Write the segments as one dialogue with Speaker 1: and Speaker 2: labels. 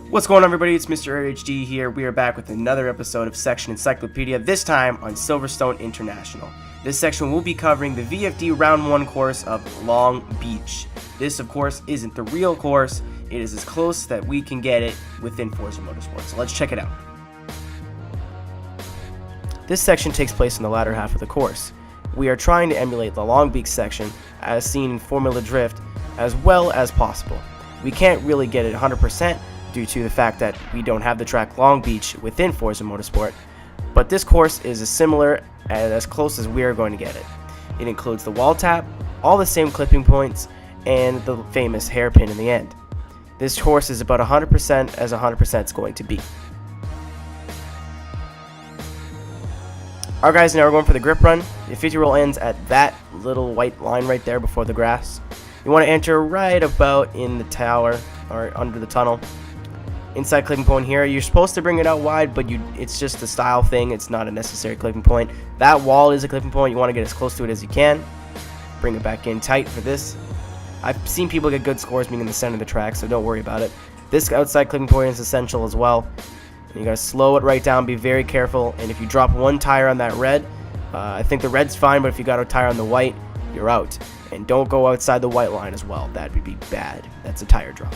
Speaker 1: What's going on, everybody? It's MrAeroHD here. We are back with another episode of Section Encyclopedia, this time on Silverstone International. This section will be covering the VFD Round 1 course of Long Beach. This, of course, isn't the real course. It is as close that we can get it within Forza Motorsport. So let's check it out. This section takes place in the latter half of the course. We are trying to emulate the Long Beach section as seen in Formula Drift as well as possible. We can't really get it 100% due to the fact that we don't have the track Long Beach within Forza Motorsport, but this course is as similar and as close as we are going to get it. It includes the wall tap, all the same clipping points, and the famous hairpin in the end. This course is about 100% as 100% is going to be. Alright guys, now we're going for the grip run. The 50 roll ends at that little white line right there before the grass. You want to enter right about in the tower or under the tunnel. Inside clipping point here, you're supposed to bring it out wide, but it's just a style thing. It's not a necessary clipping point. That wall is a clipping point. You want to get as close to it as you can. Bring it back in tight for this. I've seen people get good scores being in the center of the track, so don't worry about it. This outside clipping point is essential as well. You gotta slow it right down, be very careful, and if you drop one tire on that red, I think the red's fine, but if you got a tire on the white, you're out. And don't go outside the white line as well. That would be bad. That's a tire drop.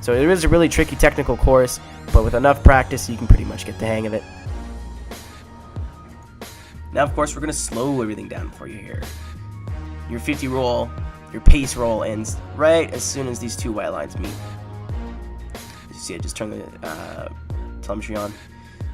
Speaker 1: So it is a really tricky technical course, but with enough practice, you can pretty much get the hang of it. Now, of course, we're going to slow everything down for you here. Your 50 roll, your pace roll ends right as soon as these two white lines meet. As you see, I just turned the telemetry on.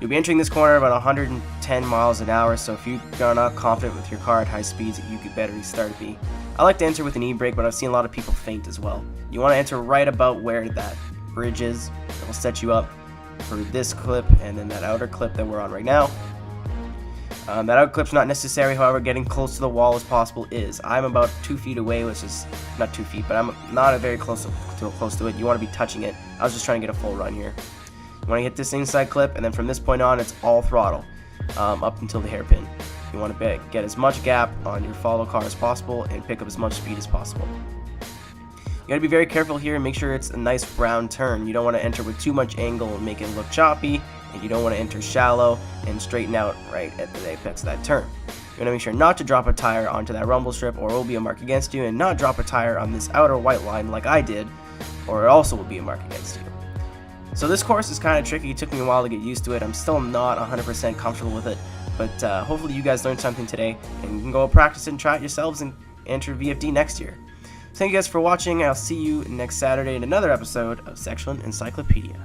Speaker 1: You'll be entering this corner about 110 miles an hour, so if you are not confident with your car at high speeds, you could better restart at B. I like to enter with an e-brake, but I've seen a lot of people faint as well. You want to enter right about where that bridge is. It will set you up for this clip and then that outer clip that we're on right now. That outer clip's not necessary, however, getting close to the wall as possible is. I'm about 2 feet away, which is not 2 feet, but I'm not very close to it. You want to be touching it. I was just trying to get a full run here. You want to hit this inside clip, and then from this point on, it's all throttle up until the hairpin. You want to get as much gap on your follow car as possible and pick up as much speed as possible. You got to be very careful here and make sure it's a nice round turn. You don't want to enter with too much angle and make it look choppy, and you don't want to enter shallow and straighten out right at the apex of that turn. You want to make sure not to drop a tire onto that rumble strip or it will be a mark against you, and not drop a tire on this outer white line like I did, or it also will be a mark against you. So this course is kind of tricky. It took me a while to get used to it. I'm still not 100% comfortable with it, but hopefully you guys learned something today, and you can go practice it and try it yourselves and enter VFD next year. Thank you guys for watching. I'll see you next Saturday in another episode of Section Encyclopedia.